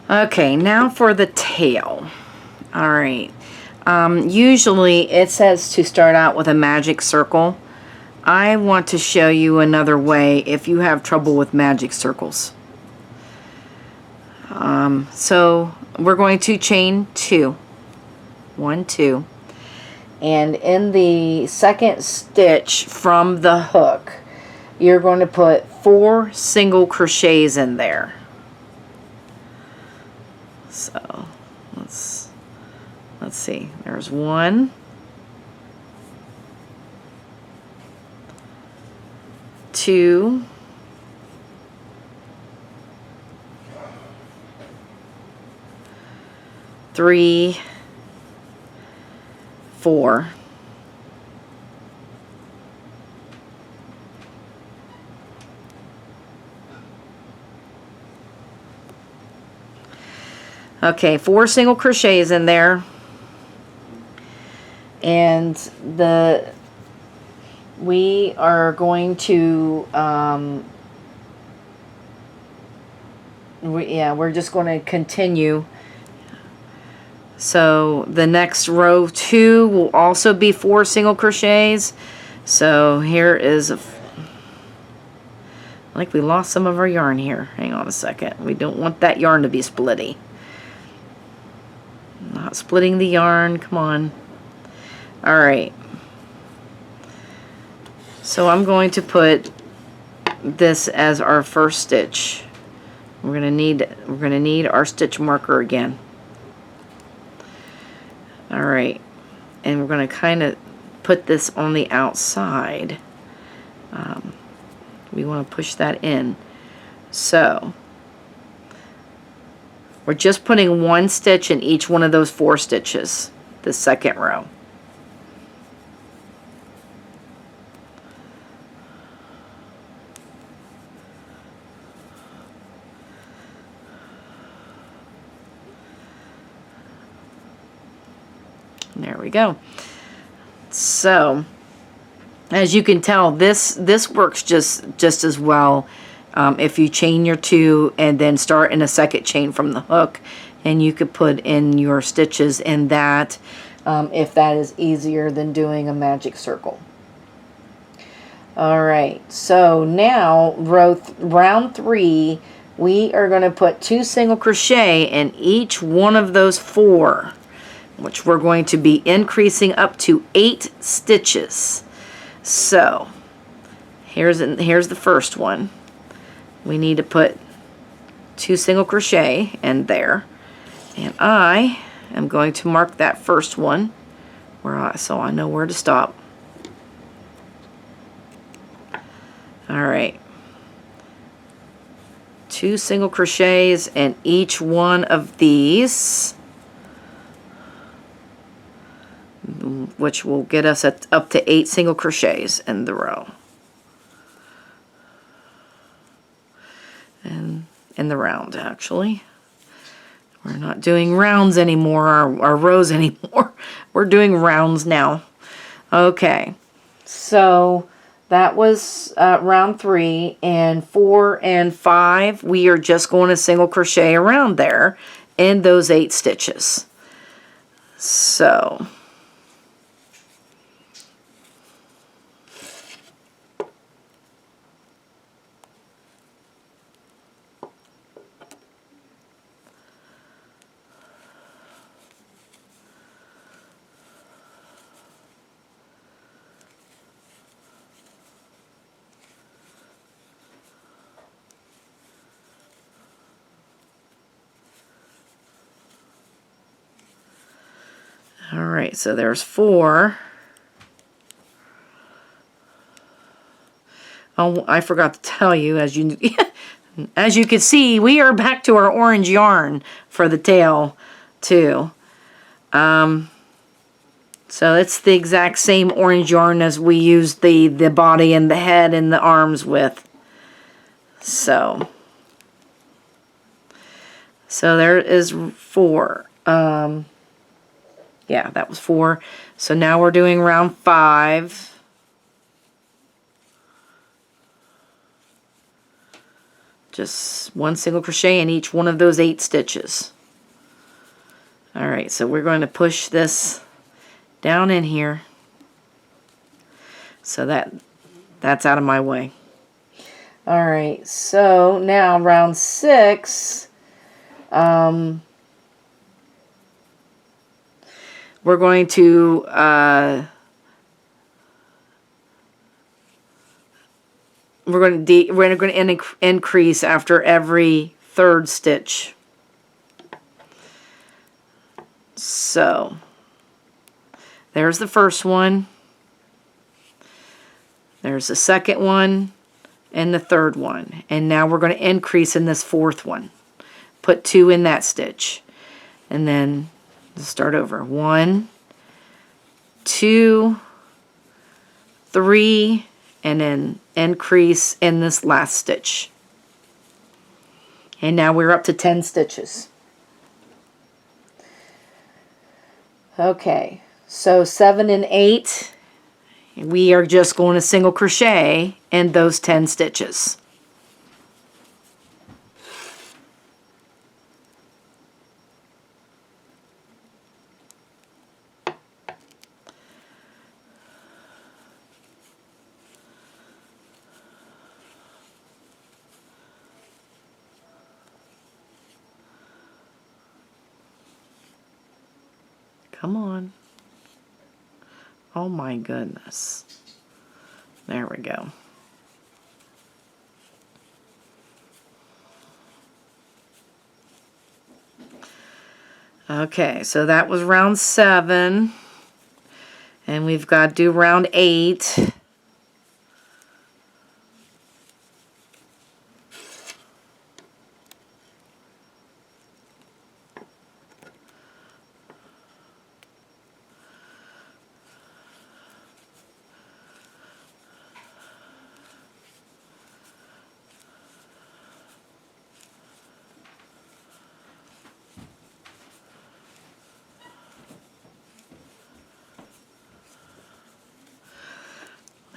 Okay, now for the tail. All right. Usually it says to start out with a magic circle. I want to show you another way if you have trouble with magic circles. So we're going to chain 2. 1, 2. And in the second stitch from the hook, you're going to put 4 single crochets in there. So let's see. There's 1, 2, 3, 4. Okay, 4 single crochets in there. And we are going to we're just going to continue. So the next row 2 will also be 4 single crochets. So here is like we lost some of our yarn here. Hang on a second. We don't want that yarn to be splitty. Not splitting the yarn. Come on. All right. So I'm going to put this as our first stitch. We're going to need our stitch marker again. All right. And we're going to kind of put this on the outside. We want to push that in. So we're just putting 1 stitch in each one of those 4 stitches, the second row. There we go. So as you can tell, this works just as well if you chain your 2 and then start in a second chain from the hook, and you could put in your stitches in that if that is easier than doing a magic circle. All right, so now round 3, we are going to put 2 single crochet in each one of those 4, which we're going to be increasing up to 8 stitches. So here's the first one. We need to put 2 single crochet in there, and I am going to mark that first one so I know where to stop. All right, 2 single crochets in each one of these, which will get us up to 8 single crochets in the row. And in the round, actually. We're not doing rounds anymore, our rows anymore. We're doing rounds now. Okay, so that was round 3, and 4 and 5, we are just going to single crochet around there in those 8 stitches. So all right, so there's 4. Oh, I forgot to tell you, as you can see, we are back to our orange yarn for the tail too. So it's the exact same orange yarn as we used the body and the head and the arms with. So there is 4. Yeah, that was 4. So now we're doing round 5. Just one single crochet in each one of those 8 stitches. All right, so we're going to push this down in here so that's out of my way. All right, so now round 6, we're going to increase after every 3rd stitch. So there's the first one. There's the second one and the 3rd one. And now we're going to increase in this 4th one. Put 2 in that stitch. And then start over. 1, 2, 3, and then increase in this last stitch. And now we're up to 10 stitches. Okay, so 7 and 8, we are just going to single crochet in those 10 stitches. Come on. Oh my goodness. There we go. Okay, so that was round 7. And we've got to do round 8.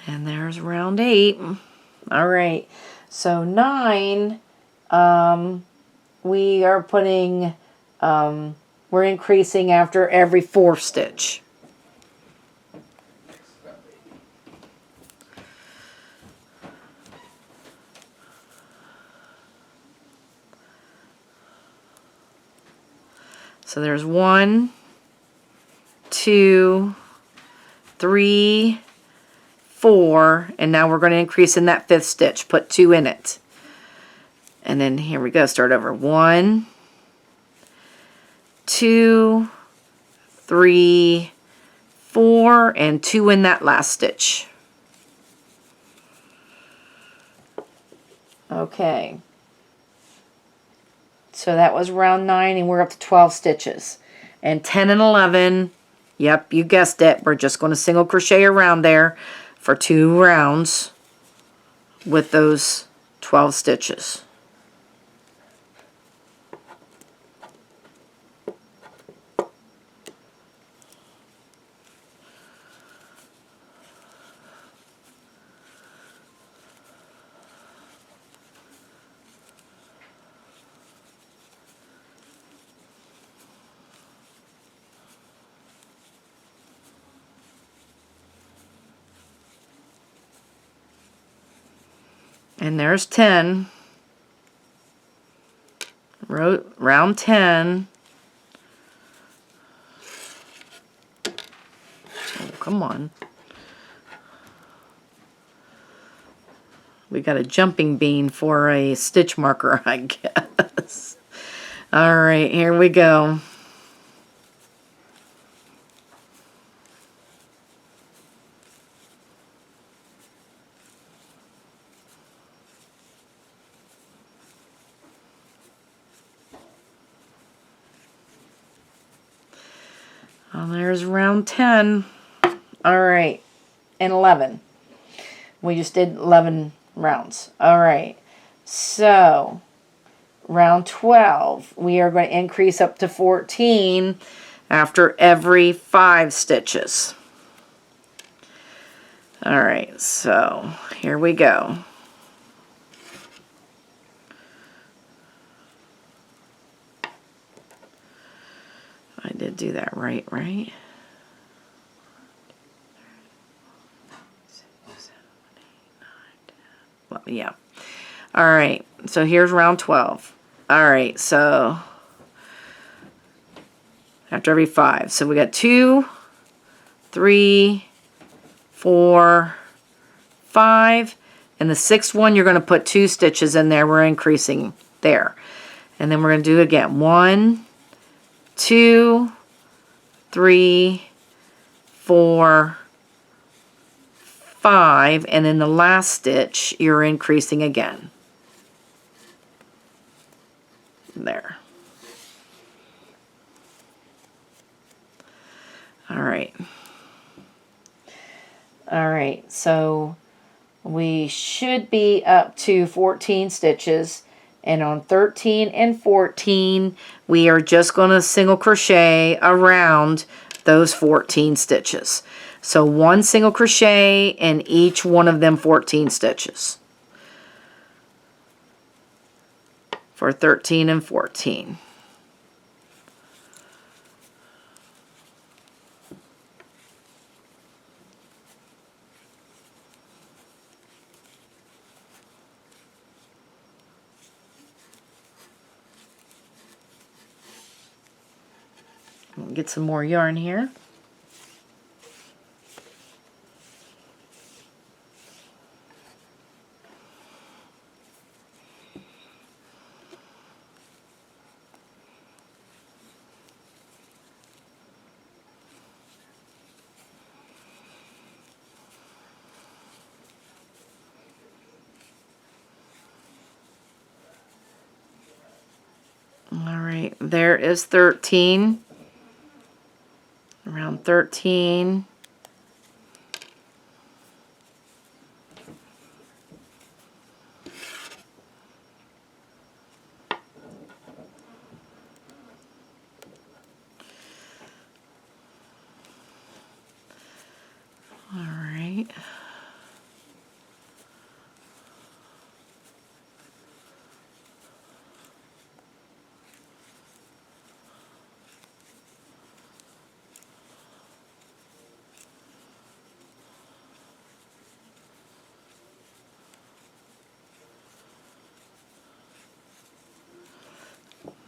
And there's round 8. All right. So 9, we are putting, we're increasing after every 4th stitch. So there's 1, 2, 3, 4, and now we're going to increase in that 5th stitch. Put 2 in it. And then here we go. Start over. 1, 2, 3, 4, and 2 in that last stitch. Okay. So that was round 9, and we're up to 12 stitches. And 10 and 11, yep, you guessed it. We're just going to single crochet around there for 2 rounds with those 12 stitches. And there's 10. Round 10. Oh, come on. We got a jumping bean for a stitch marker, I guess. All right, here we go. And there's round 10. All right, and 11. We just did 11 rounds. All right, so round 12, we are going to increase up to 14 after every 5 stitches. All right, so here we go. did do that right? Well, yeah. All right, so here's round 12. All right, so after every 5. So we got 2, 3, 4, 5. And the 6th one, you're going to put 2 stitches in there. We're increasing there. And then we're going to do it again. 1, 2, 3, 4, 5. And then the last stitch, you're increasing again. There. All right. All right, so we should be up to 14 stitches, and on 13 and 14 we are just going to single crochet around those 14 stitches. So 1 single crochet in each one of them 14 stitches for 13 and 14. Get some more yarn here. All right, there is 13. Around 13. All right.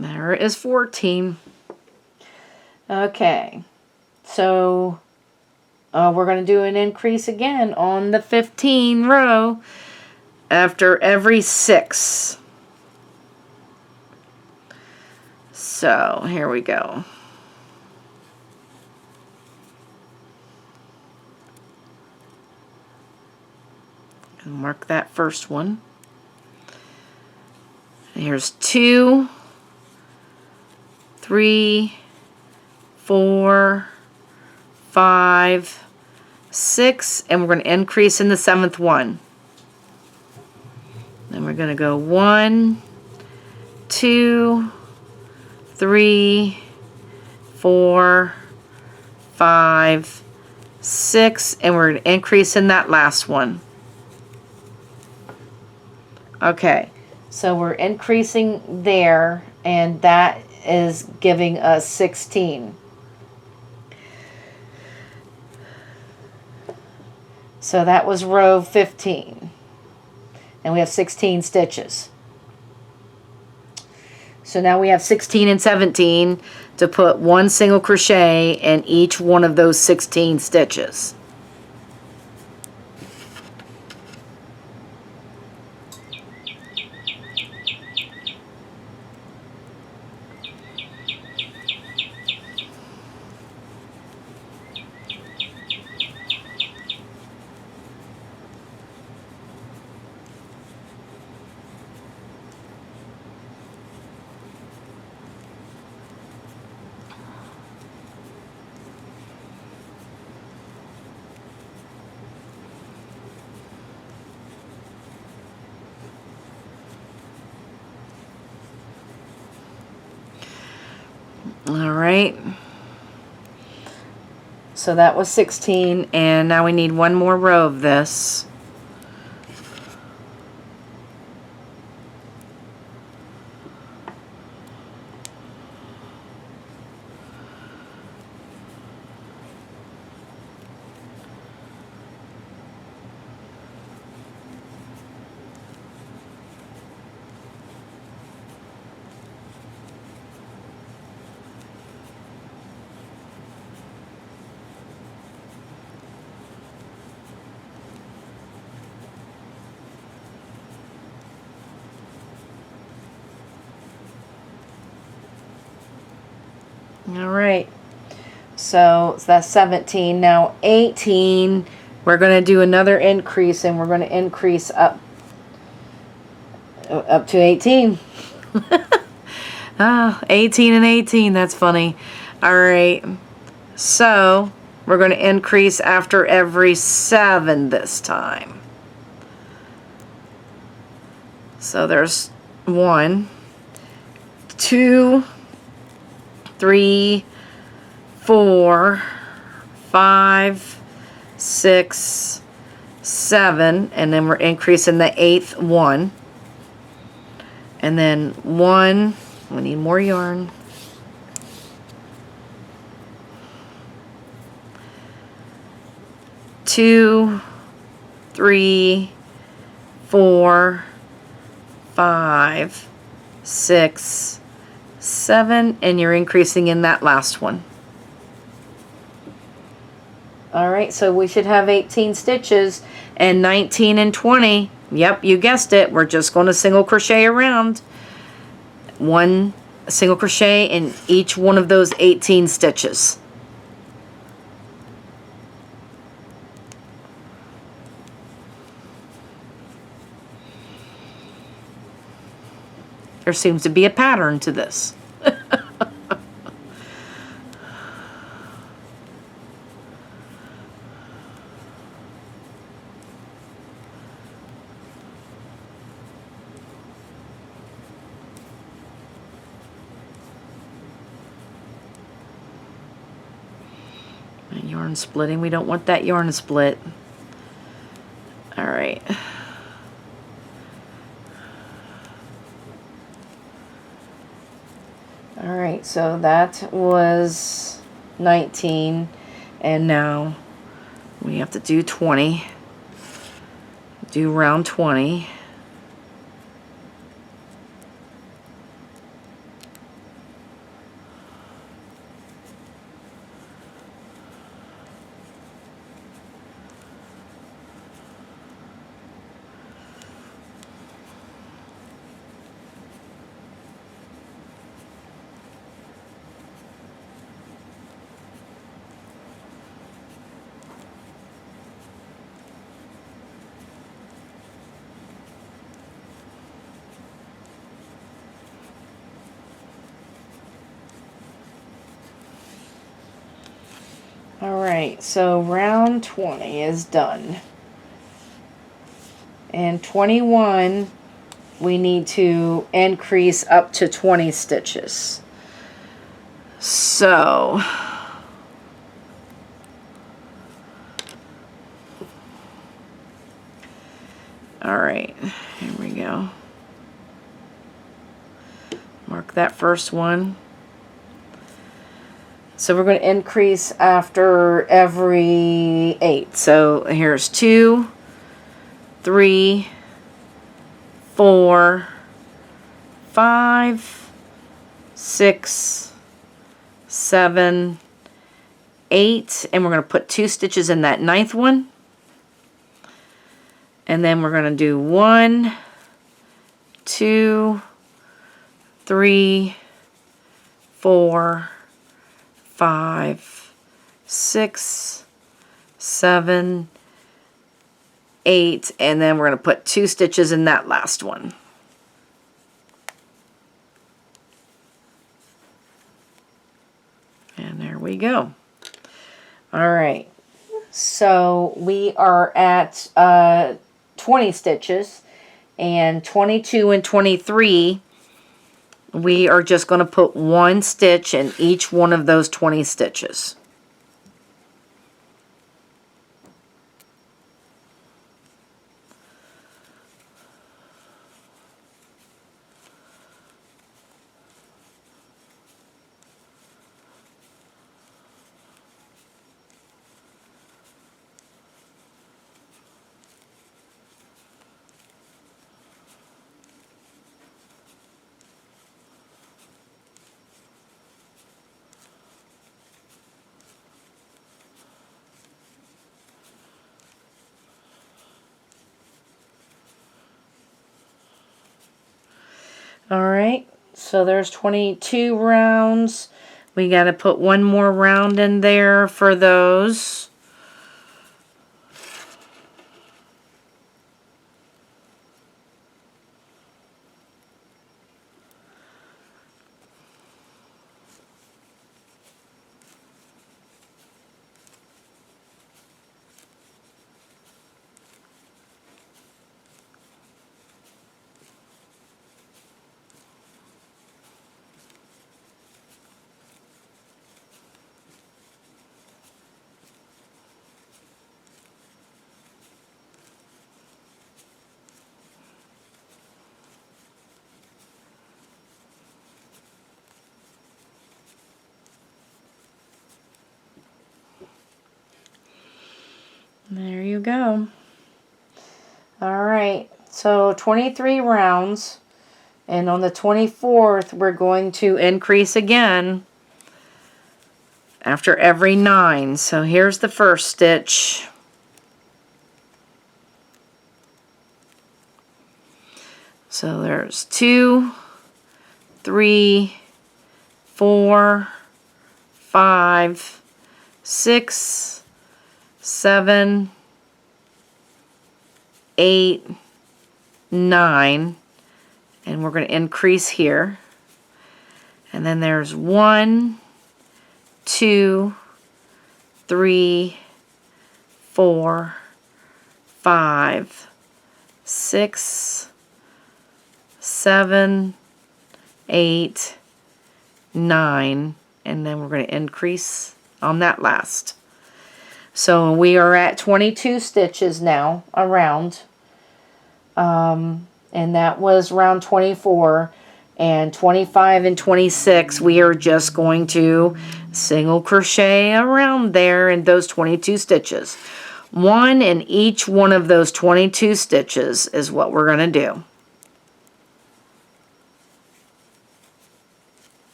There is 14. Okay, so we're going to do an increase again on the 15 row after every 6. So here we go. Mark that first one. Here's 2, 3, 4, 5, 6, and we're going to increase in the 7th one. Then we're going to go 1, 2, 3, 4, 5, 6, and we're going to increase in that last one. Okay, so we're increasing there, and that is giving us 16. So that was row 15. And we have 16 stitches. So now we have 16 and 17 to put 1 single crochet in each one of those 16 stitches. All right. So that was 16, and now we need one more row of this. All right. So that's 17. Now 18, we're going to do another increase, and we're going to increase up to 18. 18 and 18, that's funny. All right. So we're going to increase after every 7 this time. So there's 1, 2, 3, 4, 5, 6, 7, and then we're increasing the 8th one. And then 1, we need more yarn. 2, 3, 4, 5, 6, 7, and you're increasing in that last one. Alright, so we should have 18 stitches, and 19 and 20, yep, you guessed it, we're just going to single crochet around. 1 single crochet in each one of those 18 stitches. There seems to be a pattern to this. Yarn splitting, we don't want that yarn to split. All right. All right, so that was 19, and now we have to do 20. Do round 20. Alright, so round 20 is done. And 21, we need to increase up to 20 stitches. So, alright, here we go. Mark that first one. So we're going to increase after every 8. So here's 2, 3, 4, 5, 6, 7, 8. And we're going to put 2 stitches in that 9th one. And then we're going to do 1, 2, 3, 4, 5, 6, 7, 8, and then we're going to put 2 stitches in that last one. And there we go. All right, so we are at 20 stitches, and 22 and 23, we are just going to put 1 stitch in each one of those 20 stitches. Alright, so there's 22 rounds. We got to put one more round in there for those. There you go. Alright, so 23 rounds, and on the 24th we're going to increase again after every 9. So here's the first stitch. So there's 2, 3, 4, 5, 6, 7, 8, 9, and we're going to increase here. And then there's 1, 2, 3, 4, 5, 6, 7, 8, 9, and then we're going to increase on that last. So we are at 22 stitches now around, and that was round 24, and 25 and 26 we are just going to single crochet around there in those 22 stitches. One in each one of those 22 stitches is what we're going to do.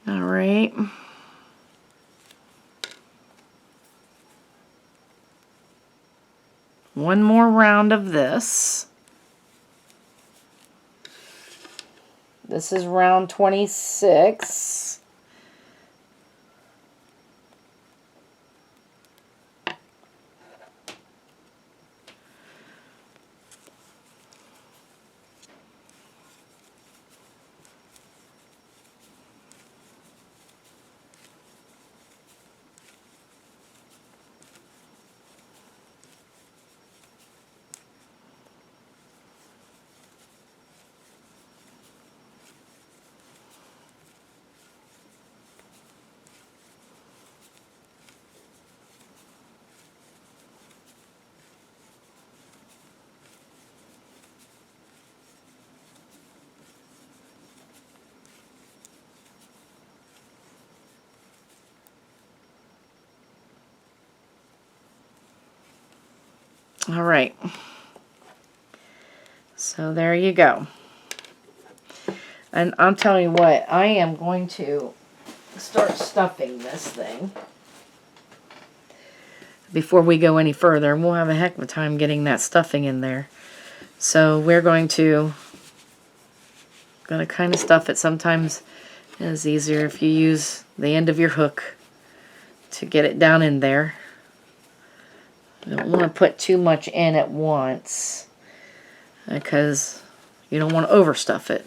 All right. One more round of this. This is round 26. All right. So there you go. And I'm telling you what, I am going to start stuffing this thing before we go any further. We'll have a heck of a time getting that stuffing in there. So we're going to kind of stuff it. Sometimes it's easier if you use the end of your hook to get it down in there. You don't want to put too much in at once because you don't want to overstuff it.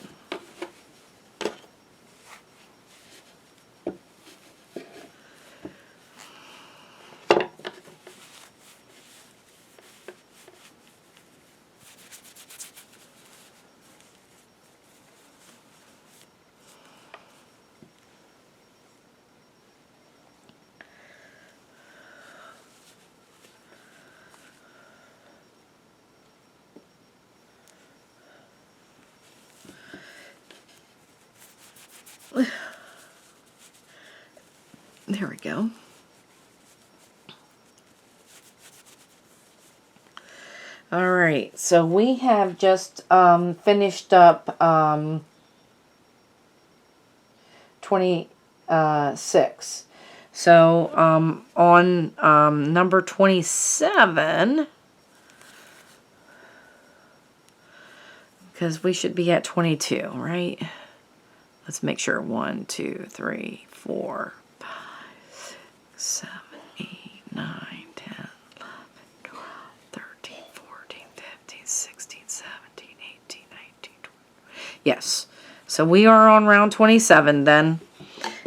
There we go. All right, so we have just finished up 26. So on number 27, because we should be at 22, right? Let's make sure. 1, 2, 3, 4, 5, 6, 7, 8, 9, 10, 11, 12, 13, 14, 15, 16, 17, 18, 19, 20. Yes. So we are on round 27 then.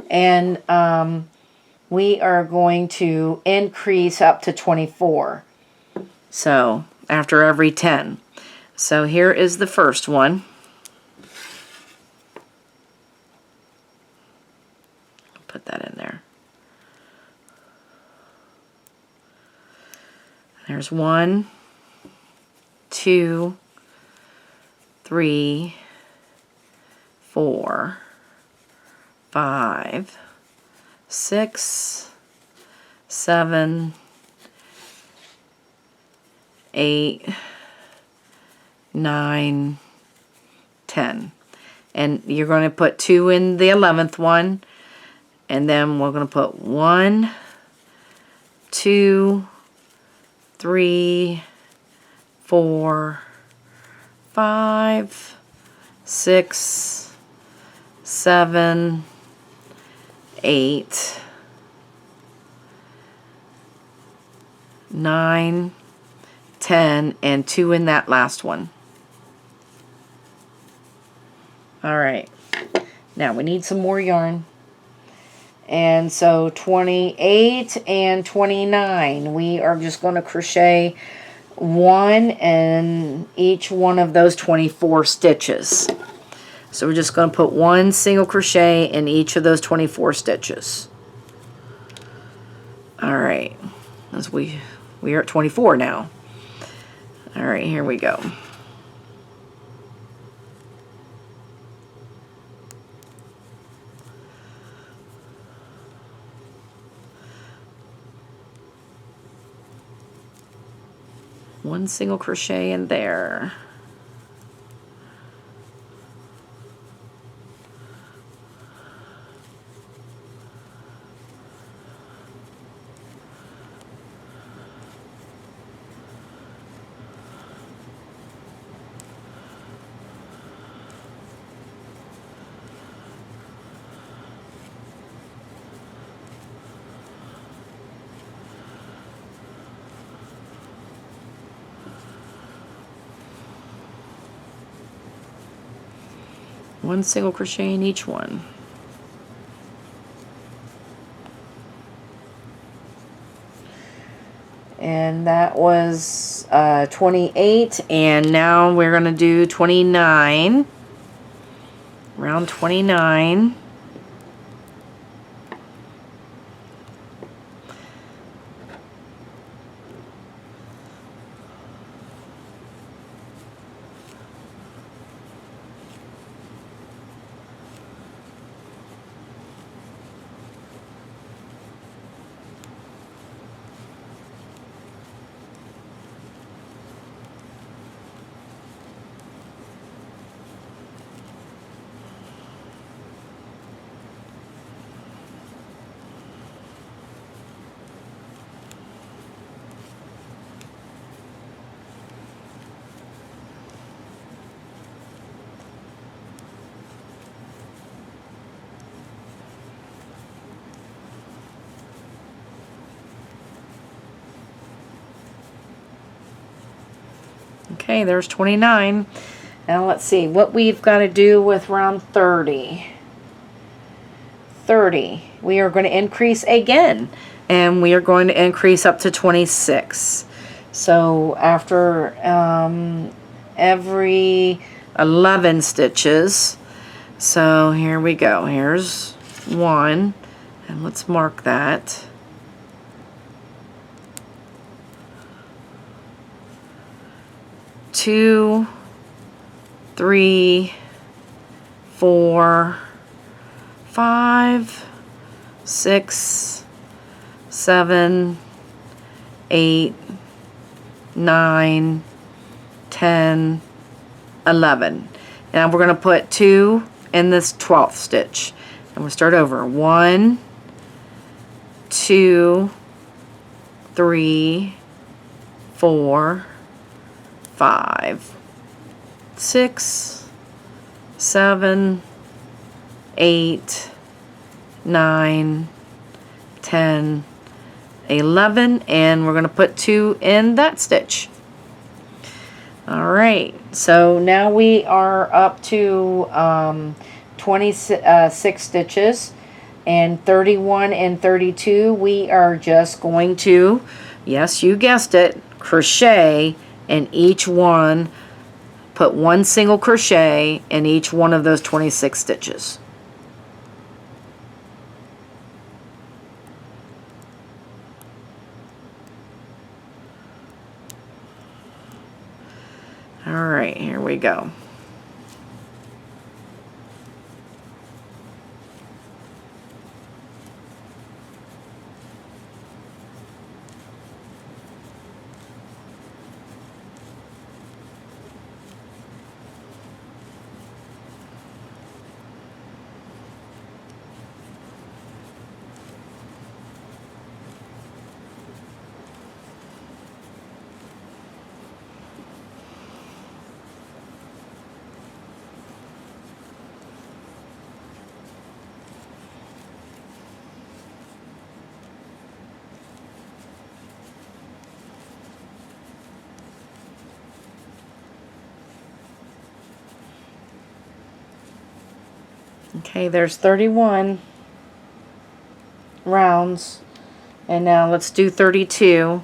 And we are going to increase up to 24. So after every 10. So here is the first one. Put that in there. There's 1, 2, 3, 4, 5, 6, 7, 8, 9, 10. And you're going to put 2 in the 11th one. And then we're going to put 1, 2, 3, 4, 5, 6, 7, 8, 9, 10, and 2 in that last one. All right. Now we need some more yarn. And so 28 and 29, we are just going to crochet 1 in each one of those 24 stitches. So we're just going to put 1 single crochet in each of those 24 stitches. All right, as we are at 24 now. All right, here we go. One single crochet in there. One single crochet in each one. And that was 28, and now we're going to do 29. Round 29. Okay, there's 29. Now let's see what we've got to do with round 30. 30. We are going to increase again, and we are going to increase up to 26. So after every 11 stitches, so here we go. Here's 1, and let's mark that. 2, 3, 4, 5, 6, 7, 8, 9, 10, 11. Now we're going to put 2 in this 12th stitch. And we'll start over. 1, 2, 3, 4, 5, 6, 7, 8, 9, 10, 11, and we're going to put 2 in that stitch. Alright, so now we are up to 26 stitches, and 31 and 32 we are just going to, yes, you guessed it, crochet in each one. Put 1 single crochet in each one of those 26 stitches. All right, here we go. Okay, there's 31 rounds, and now let's do 32.